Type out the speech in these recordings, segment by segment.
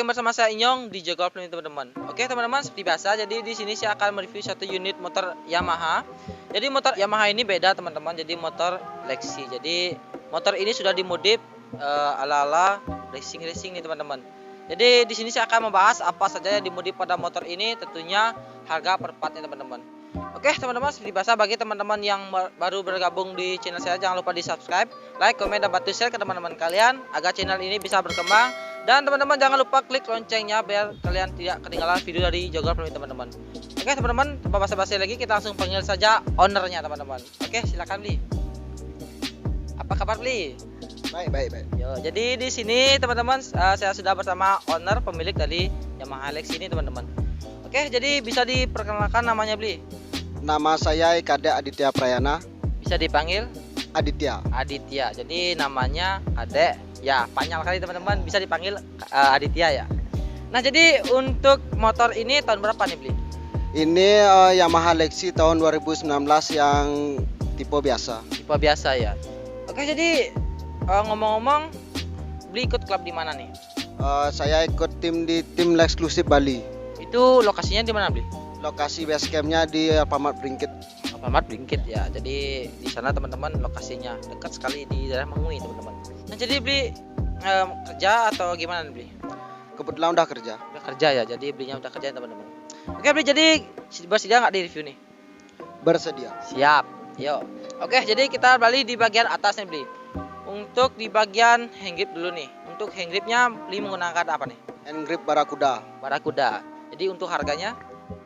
bersama saya Inyong di Jogol nih teman-teman. Oke teman-teman, seperti biasa, jadi di sini saya akan mereview satu unit motor Yamaha. Jadi motor Yamaha ini beda teman-teman, jadi motor Lexi. Jadi motor ini sudah dimodif ala-ala racing nih teman-teman. Jadi di sini saya akan membahas apa saja yang dimodif pada motor ini, tentunya harga per partnya teman-teman. Oke teman-teman, seperti biasa bagi teman-teman yang baru bergabung di channel saya, jangan lupa di subscribe, like, komen, dan bantu share ke teman-teman kalian agar channel ini bisa berkembang. Dan teman-teman jangan lupa klik loncengnya biar kalian tidak ketinggalan video dari Jogol Permit teman-teman. Oke teman-teman, tanpa basa-basi lagi kita langsung panggil saja ownernya teman-teman. Oke silakan Bli. Apa kabar Bli? Baik. Yo, jadi di sini teman-teman saya sudah bersama owner pemilik dari Yamaha Lexi ini teman-teman. Oke, jadi bisa diperkenalkan namanya Bli? Nama saya Kadek Aditya Prayana. Bisa dipanggil Aditya. Aditya. Jadi namanya Kadek. Ya, panjang sekali teman-teman, bisa dipanggil Aditya ya. Nah, jadi untuk motor ini tahun berapa nih Bli? Ini Yamaha Lexi tahun 2019 yang tipe biasa. Tipe biasa ya. Oke, jadi ngomong-ngomong, Bli ikut klub di mana nih? Saya ikut tim di tim eksklusif Bali. Itu lokasinya di mana Bli? Lokasi base campnya di Alfamart Bringkit. Alfamart Bringkit ya. Jadi di sana teman-teman lokasinya dekat sekali di daerah Mengui teman-teman. Nah, jadi Bli kerja atau gimana nih Bli? Kebetulan udah kerja. Udah kerja ya. Jadi Blinya udah kerja teman-teman. Oke Bli, jadi bersedia nggak di review nih? Bersedia. Siap. Yuk. Oke, jadi kita balik di bagian atasnya Bli. Untuk di bagian hand grip dulu nih. Untuk hand gripnya Bli menggunakan apa nih? Hand grip Barakuda. Barakuda. Jadi untuk harganya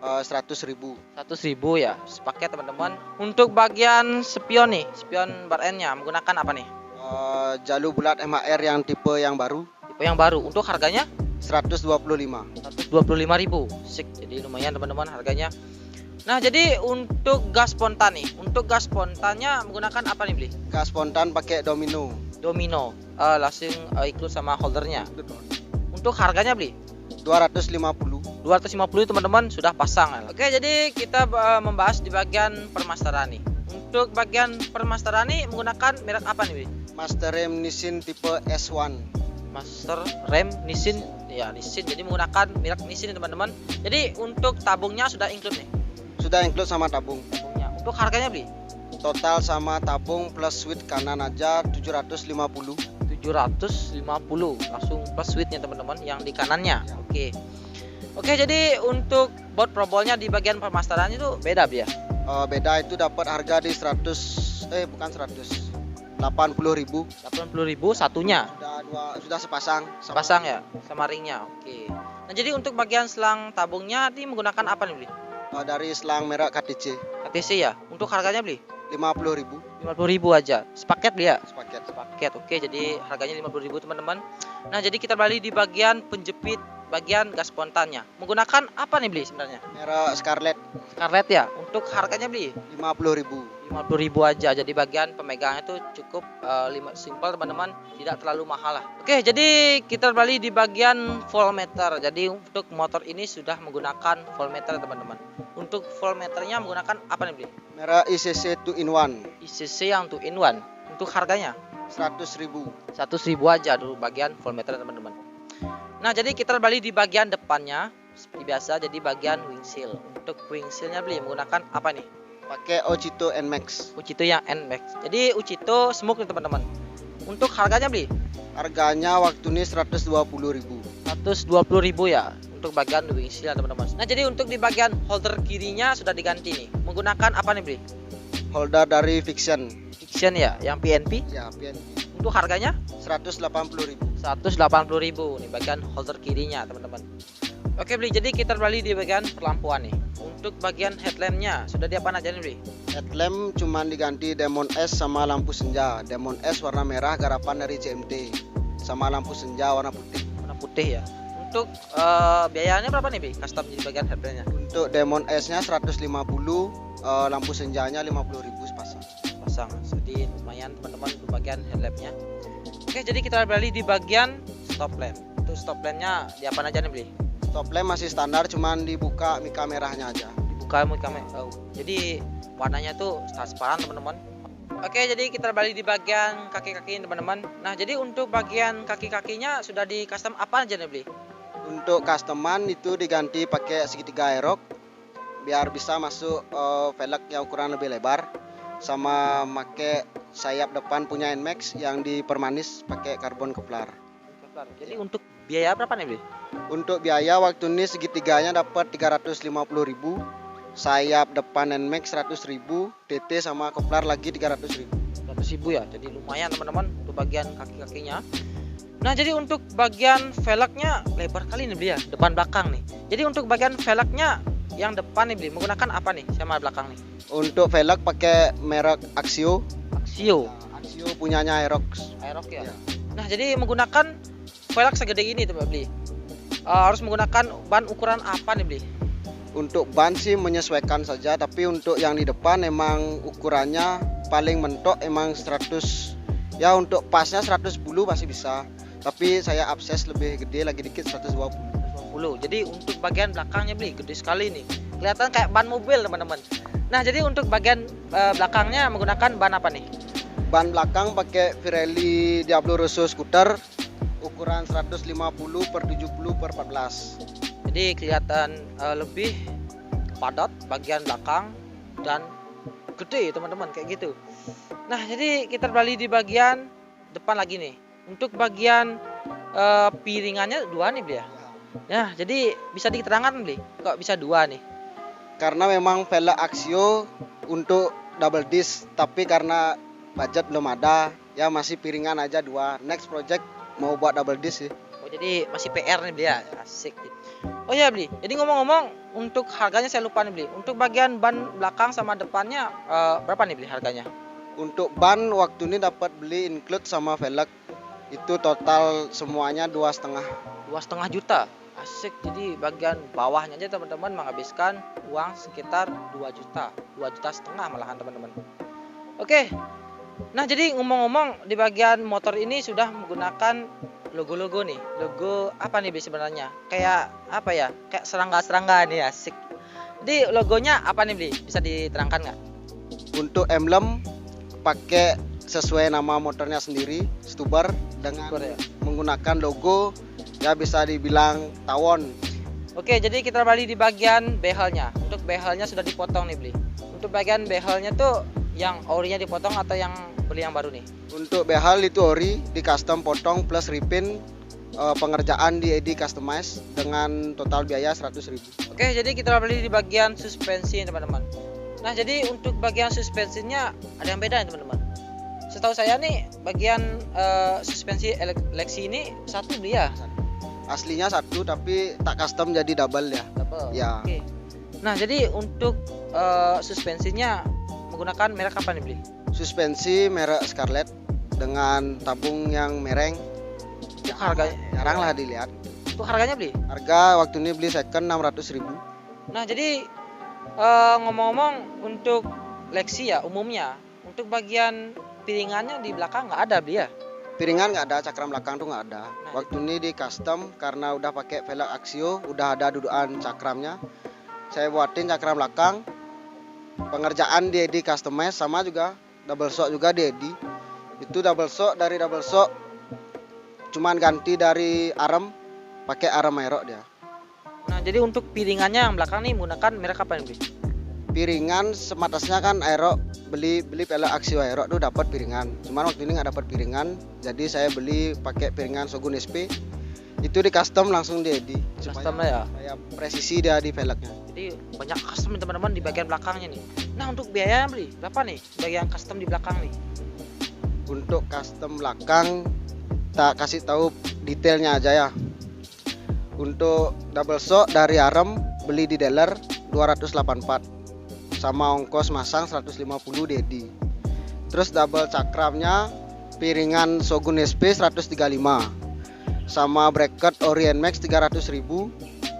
100.000. 100.000 ya, sepaket teman-teman. Untuk bagian spion nih, spion bar end-nya menggunakan apa nih? Jalur bulat MHR yang tipe yang baru. Tipe yang baru. Untuk harganya 125. 125.000. Sik. Jadi lumayan teman-teman harganya. Nah, jadi untuk gas spontan nih. Untuk gas spontannya menggunakan apa nih Bli? Gas spontan pakai domino. Domino. Langsung include sama holdernya. Untuk harganya Bli? 250. 250 teman-teman sudah pasang. Oke, jadi kita membahas di bagian permasteran nih. Untuk bagian permasteran nih menggunakan merek apa nih Bli? Master rem Nissin tipe S1. Master rem Nissin ya, Nissin. Jadi menggunakan merek Nissin teman-teman. Jadi untuk tabungnya sudah include nih. Sudah include sama tabung. Tabungnya. Untuk harganya Bli? Total sama tabung plus switch kanan aja 750. 750 langsung plus switchnya teman-teman yang di kanannya. Oke, jadi untuk board probolnya di bagian permasteran itu beda Bli ya? Beda, itu dapat harga di 80.000 satunya. Sudah sepasang Ya sama ringnya. Oke. Nah, jadi untuk bagian selang tabungnya ini menggunakan apa nih Bli? Dari selang merek KTC. KTC ya. Untuk harganya Bli? 50.000. 50.000 aja. Sepaket Bli ya? Sepaket. Oke, jadi harganya 50.000 teman-teman. Nah, jadi kita balik di bagian penjepit bagian gas spontannya. Menggunakan apa nih Bli sebenarnya? Merek Scarlett. Scarlett ya. Untuk harganya Bli? 50.000. 50.000 aja. Jadi bagian pemegangnya itu cukup simpel teman-teman, tidak terlalu mahal lah. Oke, jadi kita balik di bagian voltmeter. Jadi untuk motor ini sudah menggunakan voltmeter teman-teman. Untuk voltmeternya menggunakan apa nih Bli? Merek ICC 2 in 1. ICC yang 2 in 1. Untuk harganya 100.000. 100.000 aja dulu bagian voltmeter teman-teman. Nah, jadi kita balik di bagian depannya seperti biasa, jadi bagian windshield. Untuk windshieldnya Bli menggunakan apa nih? Pakai Uchito NMAX. Uchito yang NMAX. Jadi Uchito smoke nih teman-teman. Untuk harganya Bli? Harganya waktu ini 120.000. 120.000 ya untuk bagian windshield teman-teman. Nah, jadi untuk di bagian holder kirinya sudah diganti nih. Menggunakan apa nih Bli? Holder dari Fiction. Fiction ya, yang PNP. Ya, PNP. Untuk harganya 180.000. 180.000 nih bagian holder kirinya teman-teman. Oke Bli, jadi kita balik di bagian perlampuan nih. Untuk bagian headlampnya sudah diapain aja nih Bli? Headlamp cuman diganti Demon S sama lampu senja. Demon S warna merah garapan dari CMT, sama lampu senja warna putih. Warna putih ya. Untuk biayanya berapa nih Bli? Custom di bagian headlampnya? Untuk Demon S-nya 150, lampu senjanya 50.000 sepasang. Pasang. Jadi lumayan teman-teman untuk bagian headlampnya. Oke, jadi kita balik di bagian stop lamp. Untuk stop lampnya diapain aja nih Bli? Stop lamp masih standar, cuman dibuka mika merahnya aja. Dibuka mika merah. Jadi warnanya tuh transparan teman-teman. Oke, jadi kita balik di bagian kaki-kaki teman-teman. Nah, jadi untuk bagian kaki-kakinya sudah di custom apa aja nih Bli? Untuk customan itu diganti pakai segitiga aerox biar bisa masuk velg yang ukuran lebih lebar, sama pakai sayap depan punya Nmax yang dipermanis pakai karbon kevlar. Jadi untuk biaya berapa nih beli? Untuk biaya waktu ini segitiganya dapat 350.000, sayap depan Nmax 100.000, TT sama kevlar lagi 300.000. 100.000 ya, jadi lumayan teman-teman untuk bagian kaki-kakinya. Nah jadi untuk bagian velgnya lebar kali nih beli ya, depan belakang nih. Jadi untuk bagian velgnya yang depan nih beli menggunakan apa nih sama belakang nih? Untuk velg pakai merek Axio. Axio. Axio punyanya Aerox. Aerox ya. Ya. Nah jadi menggunakan velg segede ini teman beli. Harus menggunakan ban ukuran apa nih beli? Untuk ban sih menyesuaikan saja, tapi untuk yang di depan emang ukurannya paling mentok emang 100. Ya untuk pasnya 110 masih bisa. Tapi saya akses lebih gede lagi dikit 120. Jadi untuk bagian belakangnya beli gede sekali nih. Kelihatan kayak ban mobil teman-teman. Nah jadi untuk bagian belakangnya menggunakan ban apa nih? Ban belakang pakai Pirelli Diablo Rosso Scooter ukuran 150 per 70 per 14. Jadi kelihatan lebih padat bagian belakang dan gede teman-teman kayak gitu. Nah jadi kita beralih di bagian depan lagi nih. Untuk bagian piringannya dua nih beli ya. Ya jadi bisa diterangkan beli kok bisa dua nih? Karena memang velg Axio untuk double disc, tapi karena budget belum ada, ya masih piringan aja dua. Next project mau buat double disc sih. Oh jadi masih PR nih beli ya, asik. Oh ya beli. Jadi ngomong-ngomong untuk harganya saya lupa nih beli. Untuk bagian ban belakang sama depannya berapa nih beli harganya? Untuk ban waktu ini dapat beli include sama velg itu total semuanya 2,5. 2,5 juta. Asik. Jadi bagian bawahnya aja teman-teman menghabiskan uang sekitar 2 juta. 2,5 juta malahan teman-teman. Oke. Nah, jadi ngomong-ngomong di bagian motor ini sudah menggunakan logo-logo nih. Logo apa nih sebenarnya? Kayak apa ya? Kayak serangga-serangga nih, asik. Jadi logonya apa nih, Bli? Bisa diterangkan nggak? Untuk emblem pakai sesuai nama motornya sendiri, Stuber, dengan Stuber, ya? Menggunakan logo ya bisa dibilang tawon. Oke, jadi kita balik di bagian behelnya. Untuk behelnya sudah dipotong nih, Bli. Untuk bagian behelnya tuh yang orinya dipotong atau yang beli yang baru nih? Untuk behel itu ori, di custom potong plus repin, pengerjaan di edi customize dengan total biaya 100.000. Oke, jadi kita balik di bagian suspensi teman-teman. Nah, jadi untuk bagian suspensinya ada yang beda nih teman-teman. Setahu saya nih bagian suspensi Lexi ini satu beli ya? Aslinya satu tapi tak custom jadi double ya. Double. Ya. Oke. Nah, jadi untuk suspensinya menggunakan merek apa nih beli? Suspensi merek Scarlett dengan tabung yang mereng. Untuk harganya jarang lah dilihat. Untuk harganya beli? Harga waktu ini beli second 600.000. Nah, jadi ngomong-ngomong untuk Lexi ya umumnya untuk bagian piringannya di belakang nggak ada beli ya? Piringan nggak ada, cakram belakang tuh nggak ada. Nah, waktu ini di custom karena udah pakai velg Axio, udah ada dudukan cakramnya. Saya buatin cakram belakang. Pengerjaan di edi customize sama juga double shock juga di edi. Itu double shock dari double shock cuman ganti dari arm pakai arm aerox dia. Nah, jadi untuk piringannya yang belakang nih menggunakan merek apa nih, Bli? Piringan sematasnya kan aerox, beli velg Axio aerox tuh dapat piringan. Cuman waktu ini nggak dapat piringan, jadi saya beli pakai piringan Shogun SP. Itu di custom langsung di edi. Custom lah ya. Supaya presisi dia di velgnya. Jadi banyak custom teman-teman di bagian belakangnya nih. Nah, untuk biaya beli berapa nih bagian custom di belakang nih? Untuk custom belakang tak kasih tahu detailnya aja ya. Untuk double shock dari arm beli di dealer 284 sama ongkos masang 150 dedi. Terus double cakramnya piringan Shogun SP 135 sama bracket Ori Nmax 300.000,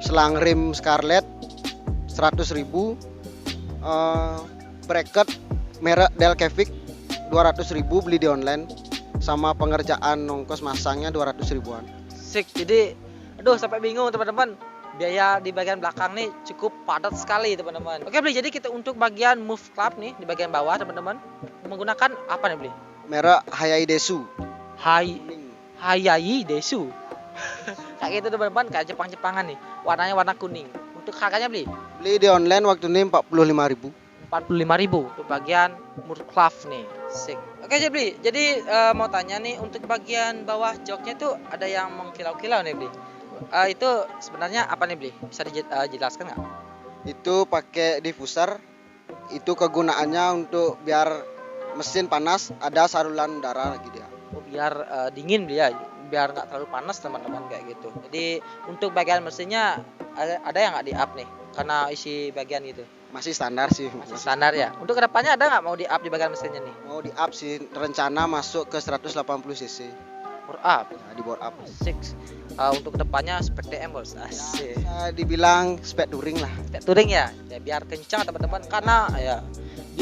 selang rim Scarlett 100.000, bracket merek Delcavic 200.000 beli di online, sama pengerjaan ongkos masangnya 200 ribuan. Sik, jadi aduh sampai bingung teman-teman. Biaya di bagian belakang nih cukup padat sekali teman-teman. Oke Bli, jadi kita untuk bagian move club nih di bagian bawah teman-teman menggunakan apa nih Bli? Merek Hayai Desu. Hayai Desu. kayak gitu teman-teman, kayak Jepang-Jepangan nih. Warnanya warna kuning. Untuk harganya beli Beli di online waktu ini 45.000. 45.000 untuk bagian murclaft nih. Sik. Oke, jadi mau tanya nih, untuk bagian bawah joknya tuh ada yang mengkilau-kilau nih beli. Itu sebenarnya apa nih beli? Bisa dijelaskan nggak? Itu pakai diffuser. Itu kegunaannya untuk biar mesin panas, ada saluran udara lagi dia. Oh, biar dingin beli ya, biar nggak terlalu panas teman-teman kayak gitu. Jadi untuk bagian mesinnya ada yang nggak di up nih karena isi bagian gitu. Masih standar sih. Masih standar ya. Untuk kedepannya ada nggak mau di up di bagian mesinnya nih? Mau di up sih, rencana masuk ke 180 cc. Bore up. Nah, di bore up. Six. Untuk kedepannya spek DM bos. Asik. Bisa dibilang spek touring lah. Spek touring ya. Ya biar kencang teman-teman, karena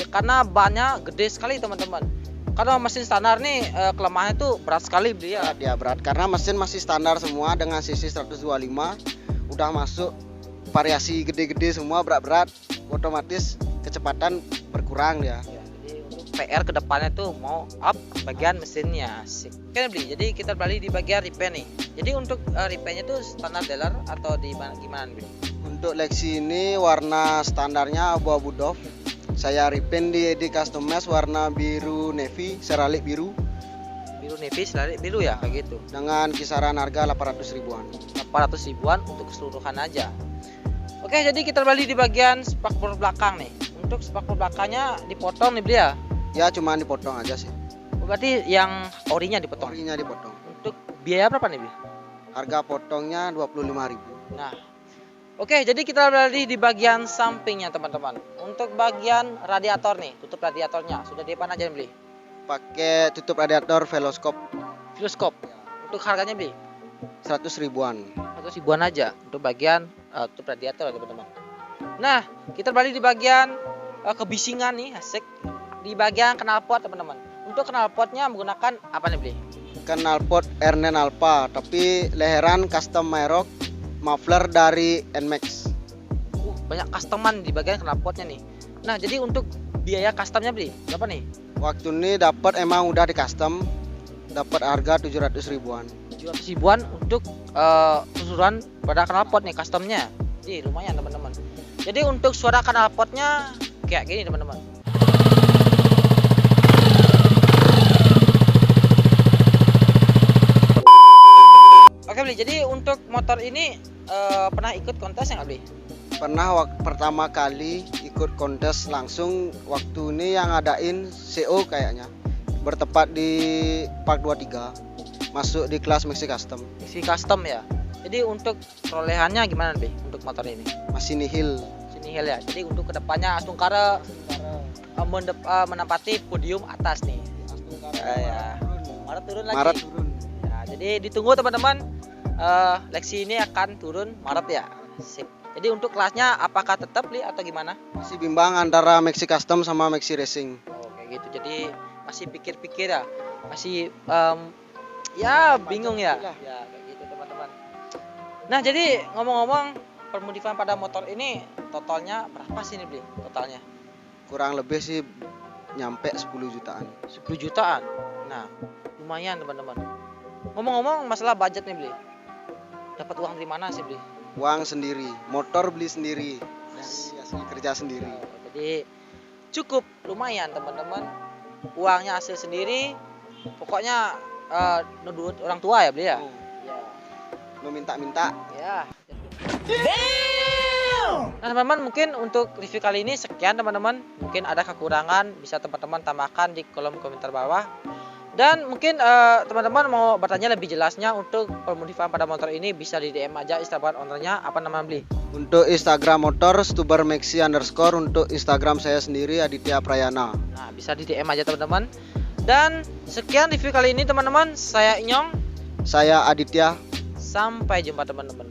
karena bannya gede sekali teman-teman. Karena mesin standar nih kelemahannya tuh berat sekali beli ya. Dia berat karena mesin masih standar semua dengan cc 125. Udah masuk variasi gede-gede semua, berat-berat, otomatis kecepatan berkurang dia. Ya, jadi untuk PR kedepannya tuh mau up bagian mesinnya. Asik. Oke beli. Jadi kita balik di bagian repaint nih. Jadi untuk repaintnya tuh standar dealer atau di mana gimana beli? Untuk Lexi ini warna standarnya abu-abu doff. Saya repaint di customize warna biru navy, seralik biru Biru navy, selalu biru ya kayak gitu. dengan kisaran harga 800 ribuan. 400 ribuan untuk keseluruhan aja. Oke, jadi kita balik di bagian spakbor belakang nih. Untuk spakbor belakangnya dipotong nih beli ya. Ya cuman dipotong aja sih. Berarti yang orinya dipotong. Orinya dipotong. Untuk biaya berapa nih beli? Harga potongnya 25.000. Nah, oke, jadi kita balik di bagian sampingnya teman-teman. Untuk bagian radiator nih, tutup radiatornya sudah di depan aja nih beli. Pakai tutup radiator veloscope Filoskop. Untuk harganya beli 100 ribuan. 100 ribuan aja untuk bagian tutup radiator ya teman-teman. Nah, kita balik di bagian kebisingan nih, asik. Di bagian knalpot teman-teman. Untuk knalpotnya menggunakan apa nih beli? Knalpot R9 Alpha tapi leheran custom Maroc, muffler dari Nmax. Banyak customan di bagian knalpotnya nih. Nah, jadi untuk biaya customnya beli berapa nih? Waktu ini dapat emang udah di custom, dapat harga 700 ribuan. 700 ribuan untuk keseluruhan pada knalpot nih customnya. Jadi lumayan teman-teman. Jadi untuk suara knalpotnya kayak gini teman-teman. Oke beli, jadi untuk motor ini pernah ikut kontes nggak beli? Pernah pertama kali ikut kontes langsung waktu ini yang ngadain CO kayaknya. Bertepat di Park 23. Masuk di kelas Maxi Custom. Maxi Custom ya. Jadi untuk perolehannya gimana beli untuk motor ini? Masih nihil. Sini hil ya. Jadi untuk kedepannya Astungkara menempati podium atas nih. Ya. Maret turun lagi. Maret turun. Ya, jadi ditunggu teman-teman. Lexi ini akan turun Maret ya. Sip. Jadi untuk kelasnya apakah tetap beli atau gimana? Masih bimbang antara Maxi Custom sama Maxi Racing. Oh kayak gitu. Jadi masih pikir-pikir ya. Masih ya bingung ya. Ya kayak gitu teman-teman. Nah jadi ngomong-ngomong permodifan pada motor ini totalnya berapa sih nih beli totalnya? Kurang lebih sih nyampe 10 jutaan. 10 jutaan. Nah lumayan teman-teman. Ngomong-ngomong masalah budget nih beli. Dapat uang dari mana sih beli? Uang sendiri, motor beli sendiri, hasil kerja sendiri. Jadi cukup lumayan teman-teman. Uangnya hasil sendiri. Pokoknya nurut orang tua ya beli ya. Ya. Meminta-minta. Ya. Nah teman-teman, mungkin untuk review kali ini sekian teman-teman. Mungkin ada kekurangan bisa teman-teman tambahkan di kolom komentar bawah. Dan mungkin teman-teman mau bertanya lebih jelasnya untuk permodifan pada motor ini bisa di DM aja Instagram ownernya, apa nama beli? Untuk Instagram motor @stubermaxi_, untuk Instagram saya sendiri Aditya Prayana. Nah bisa di DM aja teman-teman. Dan sekian review kali ini teman-teman. Saya Inyong. Saya Aditya. Sampai jumpa teman-teman.